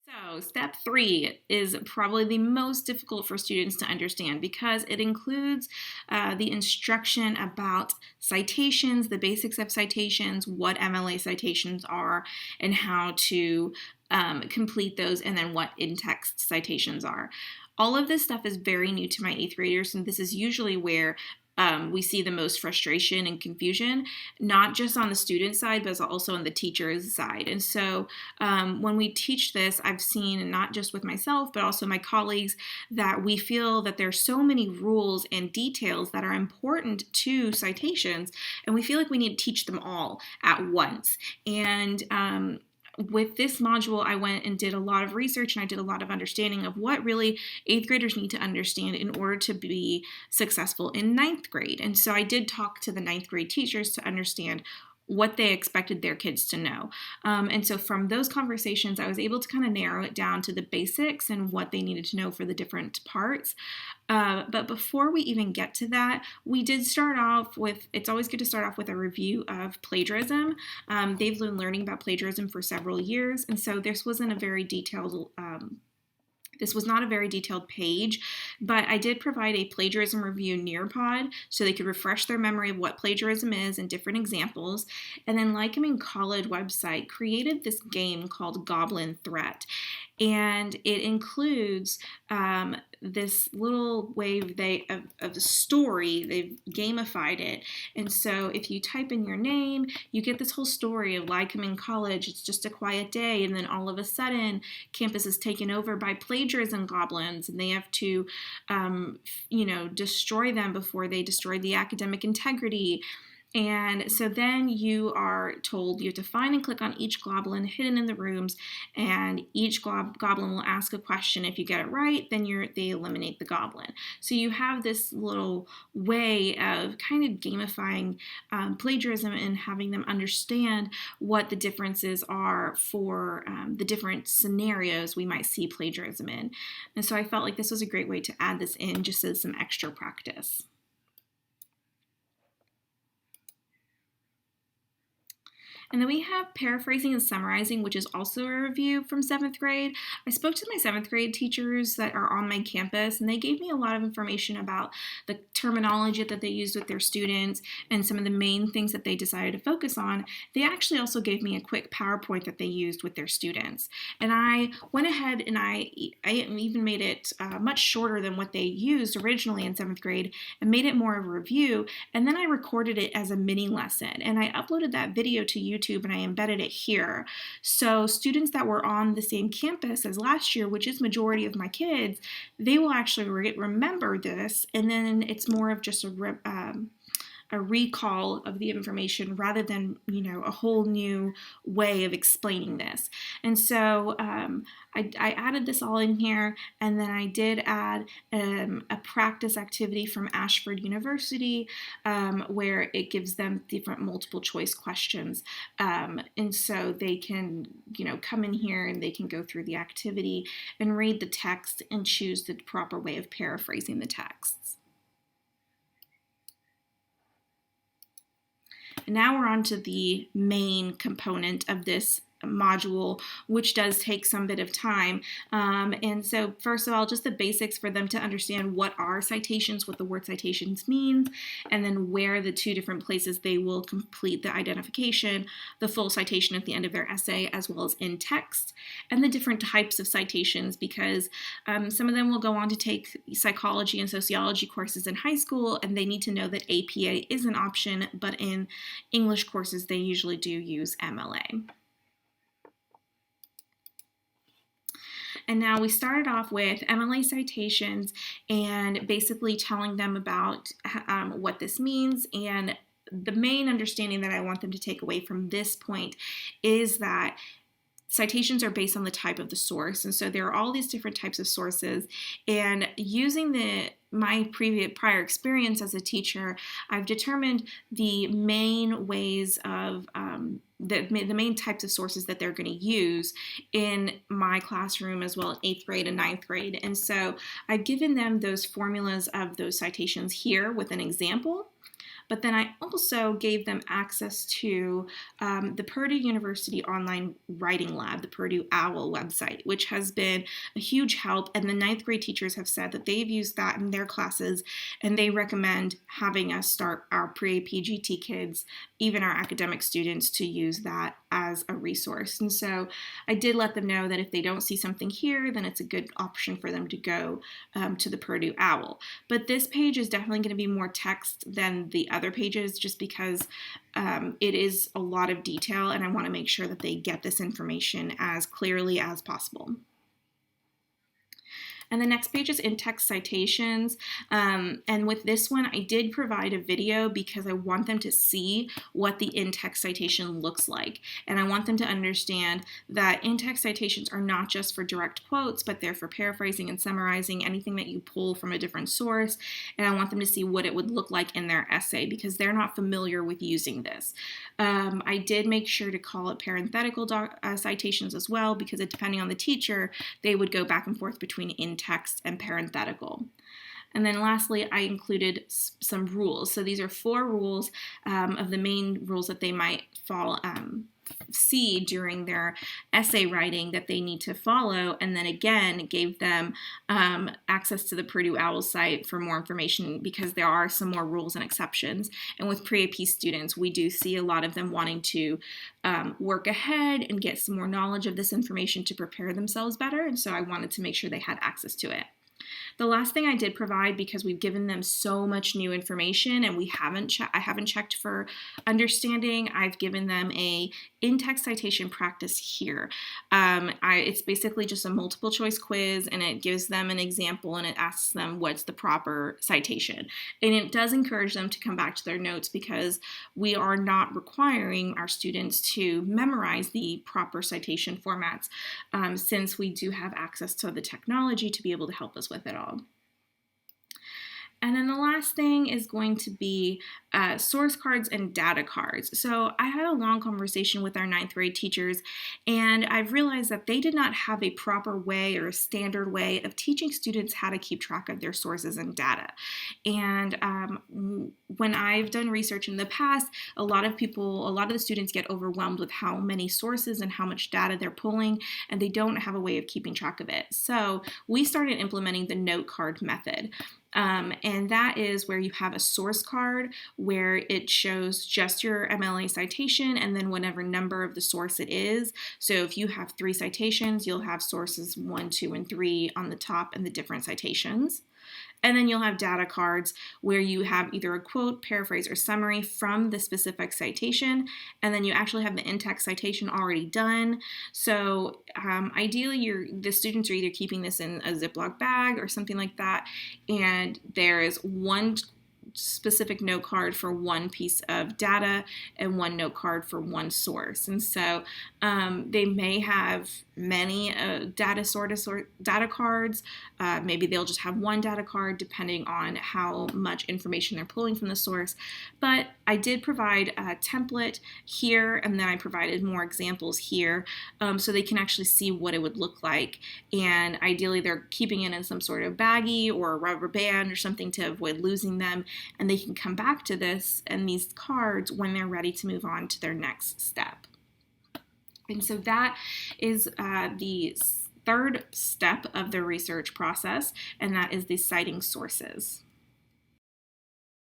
So step 3 is probably the most difficult for students to understand because it includes the instruction about citations, the basics of citations, what MLA citations are, and how to complete those, and then what in-text citations are. All of this stuff is very new to my 8th graders, and this is usually where we see the most frustration and confusion, not just on the student side, but also on the teacher's side. And so when we teach this, I've seen, not just with myself, but also my colleagues, that we feel that there's so many rules and details that are important to citations, and we feel like we need to teach them all at once. And with this module, I went and did a lot of research, and I did a lot of understanding of what really 8th graders need to understand in order to be successful in 9th grade. And so I did talk to the 9th grade teachers to understand what they expected their kids to know. And so from those conversations, I was able to kind of narrow it down to the basics and what they needed to know for the different parts. But before we even get to that, we did start off with, it's always good to start off with a review of plagiarism. They've been learning about plagiarism for several years, and so this wasn't a very detailed This was not a very detailed page, but I did provide a plagiarism review Nearpod so they could refresh their memory of what plagiarism is and different examples. And then Lycoming College website created this game called Goblin Threat. And it includes this little way of the story. They've gamified it. And so if you type in your name, you get this whole story of Lycoming College. It's just a quiet day, and then all of a sudden, campus is taken over by plagiarism goblins, and they have to, destroy them before they destroy the academic integrity. And so then you are told you have to find and click on each goblin hidden in the rooms, and each goblin will ask a question. If you get it right, then they eliminate the goblin. So you have this little way of kind of gamifying plagiarism and having them understand what the differences are for the different scenarios we might see plagiarism in. And so I felt like this was a great way to add this in just as some extra practice. And then we have paraphrasing and summarizing, which is also a review from 7th grade. I spoke to my 7th grade teachers that are on my campus, and they gave me a lot of information about the terminology that they used with their students and some of the main things that they decided to focus on. They actually also gave me a quick PowerPoint that they used with their students. And I went ahead and I even made it much shorter than what they used originally in 7th grade and made it more of a review. And then I recorded it as a mini lesson, and I uploaded that video to YouTube, and I embedded it here. So students that were on the same campus as last year, which is majority of my kids, they will actually remember this, and then it's more of just a recall of the information rather than, a whole new way of explaining this. And so I added this all in here, and then I did add a practice activity from Ashford University where it gives them different multiple choice questions. And so they can, come in here and they can go through the activity and read the text and choose the proper way of paraphrasing the texts. And now we're on to the main component of this module, which does take some bit of time. And so first of all, just the basics for them to understand what are citations, what the word citations means, and then where the two different places they will complete the identification, the full citation at the end of their essay, as well as in text, and the different types of citations, because some of them will go on to take psychology and sociology courses in high school, and they need to know that APA is an option, but in English courses, they usually do use MLA. And now we started off with MLA citations and basically telling them about what this means. And the main understanding that I want them to take away from this point is that citations are based on the type of the source. And so there are all these different types of sources. And using my prior experience as a teacher, I've determined the main ways of the main types of sources that they're going to use in my classroom, as well as 8th grade and 9th grade. And so I've given them those formulas of those citations here with an example. But then I also gave them access to the Purdue University Online Writing Lab, the Purdue OWL website, which has been a huge help. And the ninth grade teachers have said that they've used that in their classes, and they recommend having us start our pre-AP GT kids, even our academic students, to use that as a resource. And so I did let them know that if they don't see something here, then it's a good option for them to go to the Purdue OWL. But this page is definitely going to be more text than the other pages, just because it is a lot of detail, and I want to make sure that they get this information as clearly as possible. And the next page is in-text citations. And with this one, I did provide a video because I want them to see what the in-text citation looks like. And I want them to understand that in-text citations are not just for direct quotes, but they're for paraphrasing and summarizing anything that you pull from a different source. And I want them to see what it would look like in their essay because they're not familiar with using this. I did make sure to call it parenthetical citations as well, because depending on the teacher, they would go back and forth between in-text and parenthetical. And then lastly, I included some rules. So these are 4 rules of the main rules that they might see during their essay writing that they need to follow, and then again gave them access to the Purdue OWL site for more information, because there are some more rules and exceptions. And with pre-AP students, we do see a lot of them wanting to work ahead and get some more knowledge of this information to prepare themselves better, and so I wanted to make sure they had access to it. The last thing I did provide, because we've given them so much new information and I haven't checked for understanding, I've given them a in-text citation practice here. It's basically just a multiple choice quiz, and it gives them an example and it asks them what's the proper citation. And it does encourage them to come back to their notes, because we are not requiring our students to memorize the proper citation formats, since we do have access to the technology to be able to help us with it all. And then the last thing is going to be source cards and data cards. So I had a long conversation with our ninth grade teachers, and I've realized that they did not have a proper way or a standard way of teaching students how to keep track of their sources and data. And when I've done research in the past, a lot of the students get overwhelmed with how many sources and how much data they're pulling, and they don't have a way of keeping track of it. So we started implementing the note card method. And that is where you have a source card where it shows just your MLA citation and then whatever number of the source it is. So if you have 3 citations, you'll have sources 1, 2, and 3 on the top and the different citations. And then you'll have data cards where you have either a quote, paraphrase, or summary from the specific citation, and then you actually have the in-text citation already done. So ideally, the students are either keeping this in a Ziploc bag or something like that, and there is one specific note card for one piece of data and one note card for one source. And so they may have many data cards. Maybe they'll just have one data card depending on how much information they're pulling from the source. But I did provide a template here, and then I provided more examples here, so they can actually see what it would look like. And ideally, they're keeping it in some sort of baggie or a rubber band or something to avoid losing them, and they can come back to this and these cards when they're ready to move on to their next step. And so that is the third step of the research process, and that is the citing sources.